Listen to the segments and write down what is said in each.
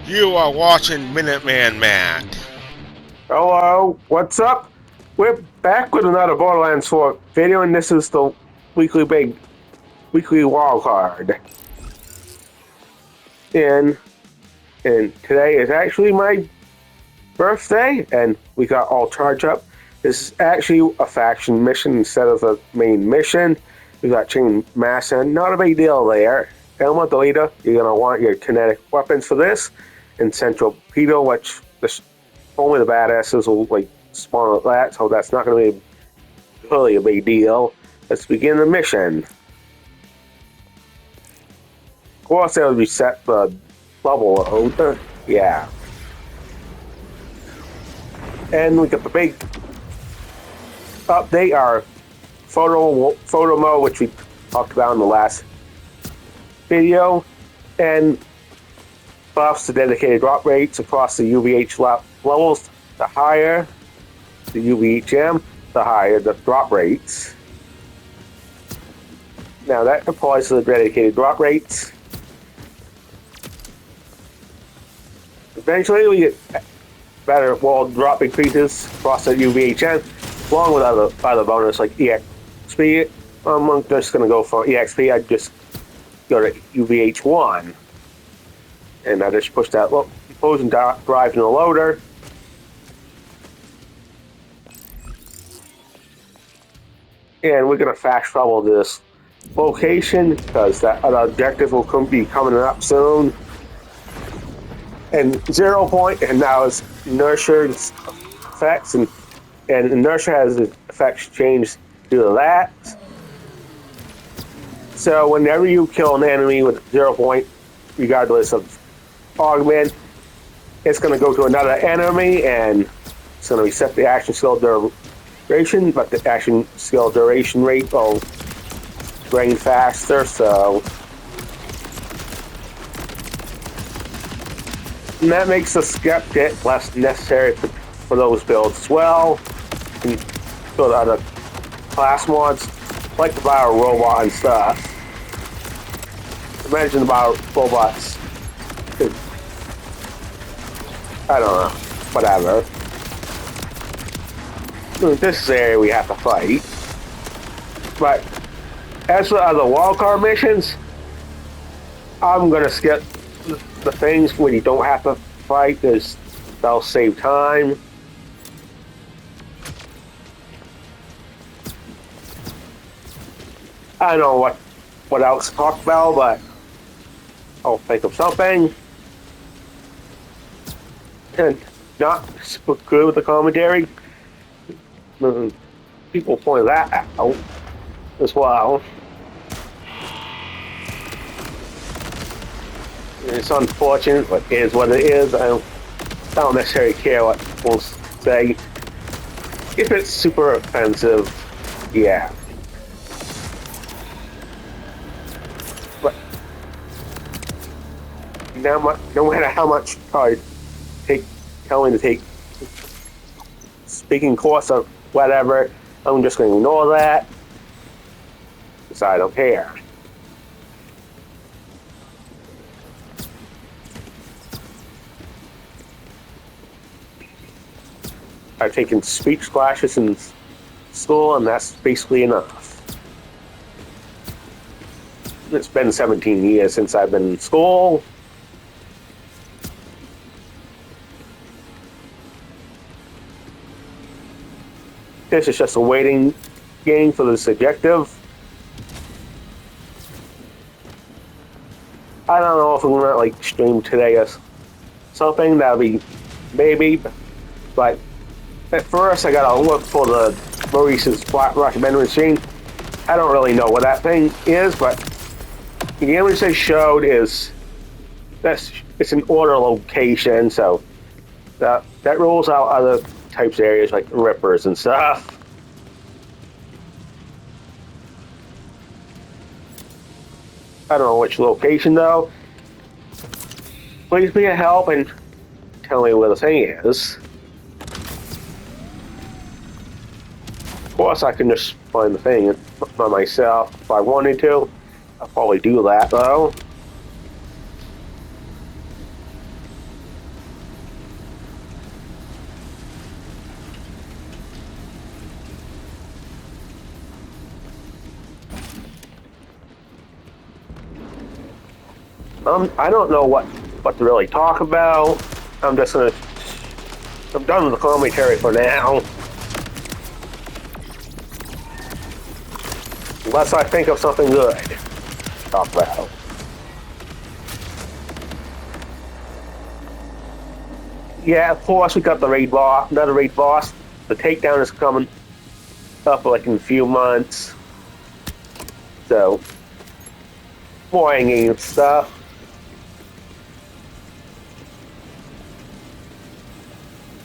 You are watching Minuteman Matt. Hello, what's up? We're back with another Borderlands 4 video, and this is the weekly wildcard. And today is actually my birthday, and we got all charged up. This is actually a faction mission instead of a main mission. We got chain mass, and not a big deal there. Element deleter, you're gonna want your kinetic weapons for this, and central torpedo, which only the badasses will like spawn at that, so that's not going to be really a big deal. Let's begin the mission. Of course, they'll reset the level load. Yeah. And we got the big update, our photo mode, which we talked about in the last video, and buffs to dedicated drop rates across the UVH levels. The higher the UVHM, the higher the drop rates. Now that applies to the dedicated drop rates. Eventually we get better wall drop increases across the UVHM, along with other bonus like EXP. I'm just going to go for EXP. I just go to UVH1. And I just push that opposing drive in the loader. And we're going to fast travel to this location because that other objective will be coming up soon. And 0 point, and now it's inertia's effects, and inertia has its effects changed due to that. So whenever you kill an enemy with 0 point, regardless of augment, it's going to go to another enemy, and it's going to reset the action skill duration, but the action skill duration rate will drain faster, so and that makes the skeptic less necessary for those builds as well. And build other class mods like the Bio Robot and stuff. Imagine the Bio Robots could, I don't know, whatever. This is the area we have to fight. But as for other wildcard missions, I'm gonna skip the things when you don't have to fight, because that'll save time. I don't know what else to talk about, but I'll think of something. And not super good with the commentary. People point that out as well. It's unfortunate, but it is what it is. I don't necessarily care what people say. If it's super offensive, yeah. But no matter how much I telling to take speaking course of whatever, I'm just going to ignore that because I don't care. I've taken speech classes in school, and that's basically enough. It's been 17 years since I've been in school. This is just a waiting game for this objective. I don't know if I'm gonna like stream today or something. That'll be maybe, but at first I gotta look for the Maurice's Flat Rock vending machine. I don't really know what that thing is, but the image they showed is it's an order location, so that rules out other types of areas like rippers and stuff. I don't know which location though. Please be a help and tell me where the thing is. Of course I can just find the thing by myself if I wanted to. I'll probably do that though. I don't know what to really talk about. I'm just gonna. I'm done with the commentary for now. Unless I think of something good to talk about. Yeah, of course we got the raid boss, another raid boss. The takedown is coming up like in a few months. So, more in-game stuff.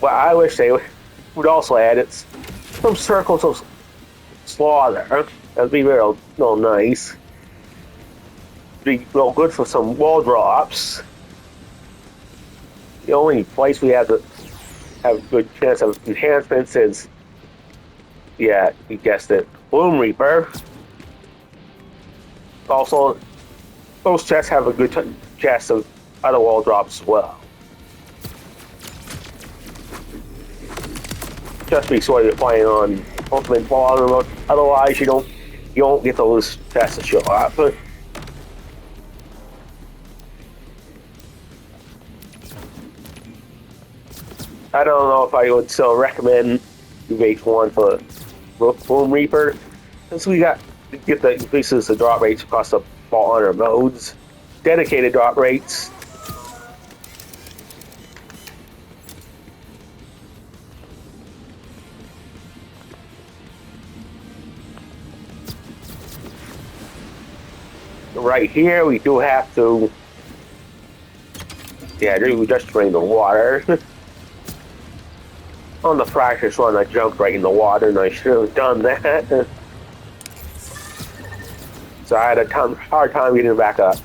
Well, I wish they would also add it some circles of slaughter. That'd be real nice. Be real good for some wall drops. The only place we have to have a good chance of enhancements is, yeah, you guessed it, Bloom Reaper. Also, those chests have a good chance of other wall drops as well. Just be sure you're playing on Ultimate Fallout Mode. Otherwise, you don't get those chests to show up. I don't know if I would still recommend UH1 for Bloom Reaper, since we got to get the increases the drop rates across the Fall Honor modes, dedicated drop rates. Right here, we do have to. Yeah, we just drain the water. On the practice run, I jumped right in the water, and I should have done that. So I had a hard time getting back up.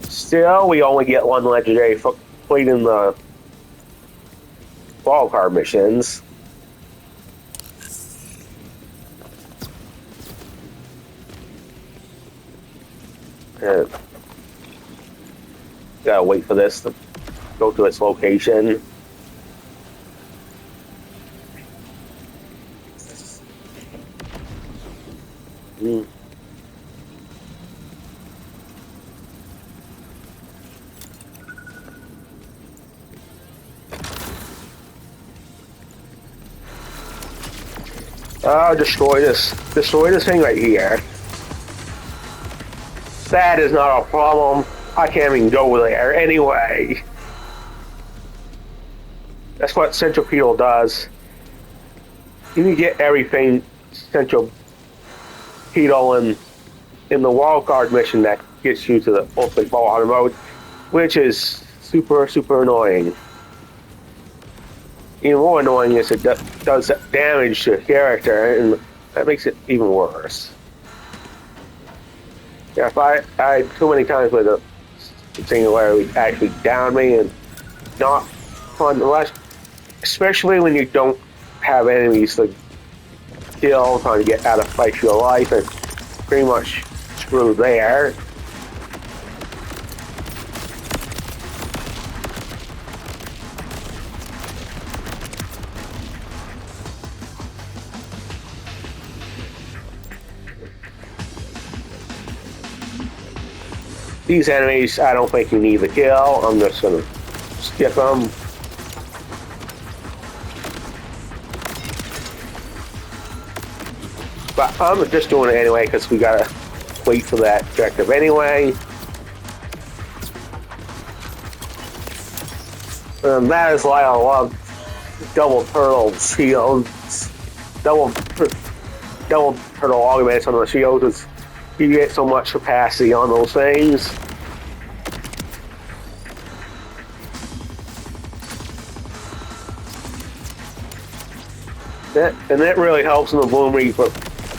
Still, we only get one legendary for completing the Wildcard missions. Gotta wait for this to go to its location. Destroy this thing right here. That is not a problem. I can't even go there anyway. That's what Centripetal does. You can get everything Centripetal in the Wildcard mission that gets you to the Ultimate Fallout mode, which is super annoying. Even more annoying is it does damage to the character, and that makes it even worse. Yeah, if I died too many times with a singularity actually down me and not fun to watch, especially when you don't have enemies to kill, trying to get out of fight for your life, and pretty much screwed there. These enemies, I don't think you need to kill. I'm just gonna skip them. But I'm just doing it anyway because we gotta wait for that objective anyway. And that is why I love double turtle shields. Double turtle augments on the shields is you get so much capacity on those things. And that really helps in the Bloom Reaper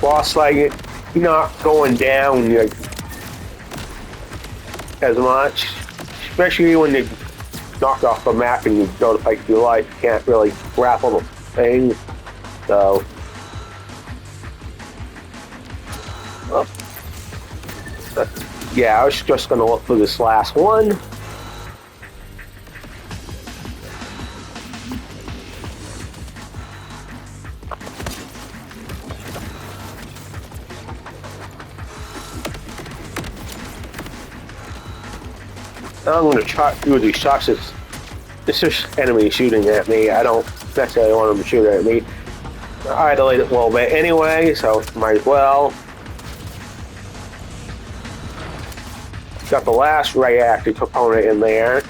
boss fight. You're not going down as much, especially when you knock off the map and you go to fight for your life. You can't really grapple the thing. So, yeah, I was just gonna look for this last one. I'm going to try through these shots. It's just enemy shooting at me. I don't necessarily want them to shoot at me. I delayed it a little bit anyway, so might as well. Got the last reactor component in there.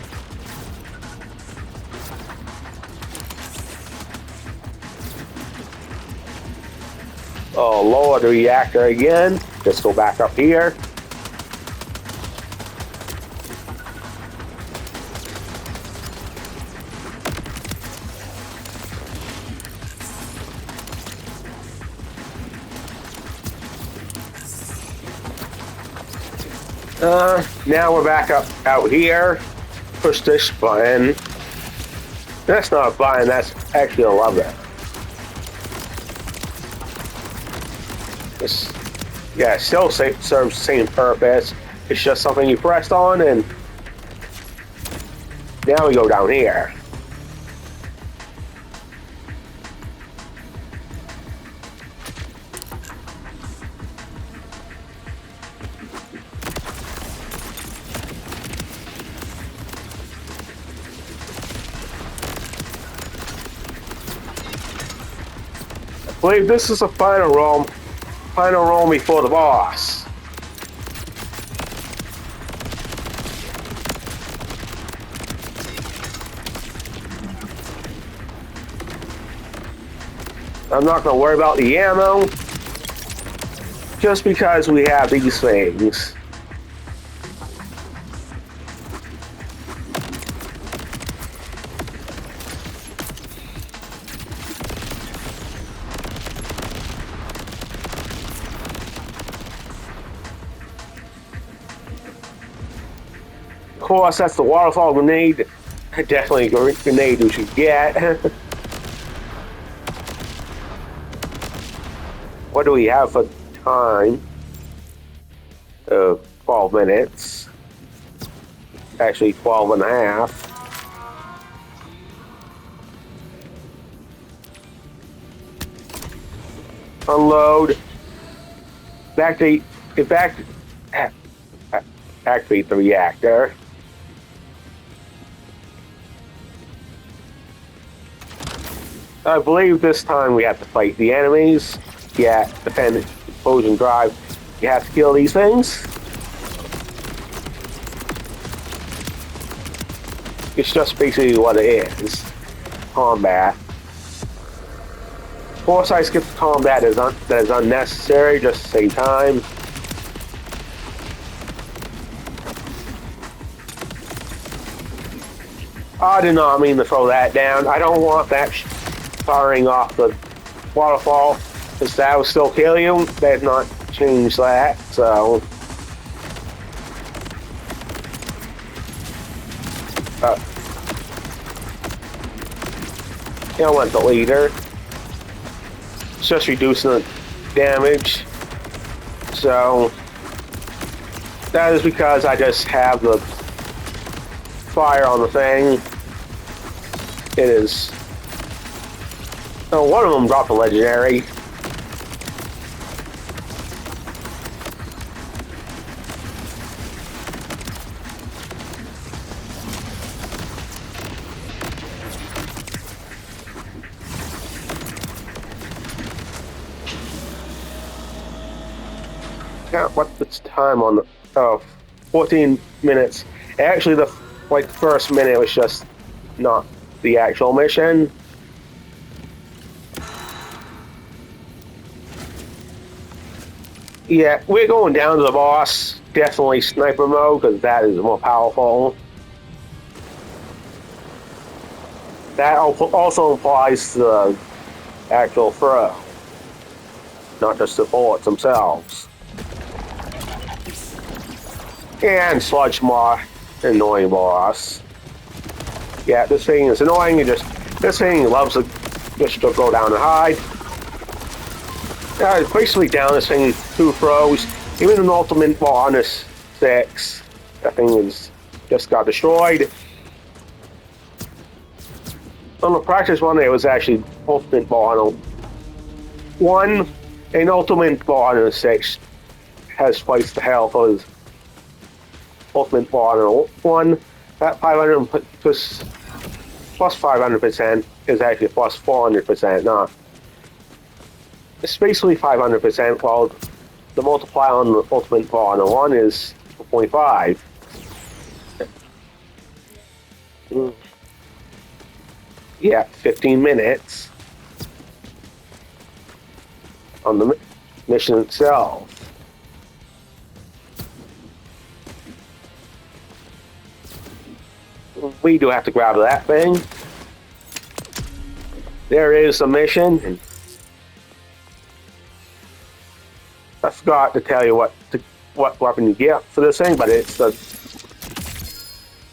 Oh, lower the reactor again. Just go back up here. Now we're back up out here. Push this button. That's not a button, that's actually a lever. It's, yeah, it still serves the same purpose. It's just something you pressed on, and now we go down here. I believe this is the final room before the boss. I'm not going to worry about the ammo, just because we have these things. Of course, that's the waterfall grenade. Definitely a grenade we should get. What do we have for time? 12 minutes. Actually, 12 and a half. Unload. Activate the reactor. I believe this time we have to fight the enemies. Yeah, defend explosion drive. You have to kill these things. It's just basically what it is. Combat. Of course, I skipped combat that is unnecessary just to save time. I did not mean to throw that down. I don't want that firing off the waterfall, because that will still kill you. They have not changed that, so... I want the leader. It's just reducing the damage. So... that is because I just have the fire on the thing. It is... oh, one of them dropped a legendary. What's the time on the... oh, 14 minutes. Actually, the first minute was just not the actual mission. Yeah, we're going down to the boss. Definitely sniper mode, because that is more powerful. That also applies to the actual throw, not just the bullets themselves. And Sludge more annoying boss. Yeah, this thing is annoying. This thing loves to just to go down and hide. It's basically down this thing 2 throws. Even an ultimate bonus 6. That thing is just got destroyed. On the practice one, it was actually ultimate bonus 1. An ultimate bonus 6 has twice the health of ultimate bonus 1. That 500 plus 500% is actually plus 400%. Nah, it's basically 500%. While the multiplier on the ultimate bar on the one is 0.5. Yeah, 15 minutes on the mission itself. We do have to grab that thing. There is a mission. And I forgot to tell you what weapon you get for this thing, but it's the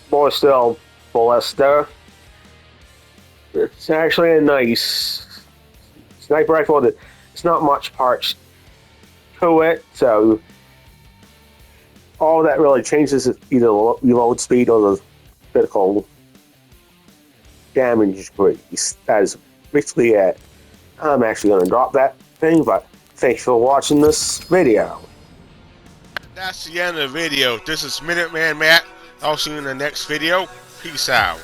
Borstel Ballista. It's actually a nice sniper rifle. It's not much parts to it, so all that really changes is either the reload speed or the critical damage increase. That is basically it. I'm actually going to drop that thing, but thanks for watching this video. That's the end of the video. This is Minuteman Matt. I'll see you in the next video. Peace out.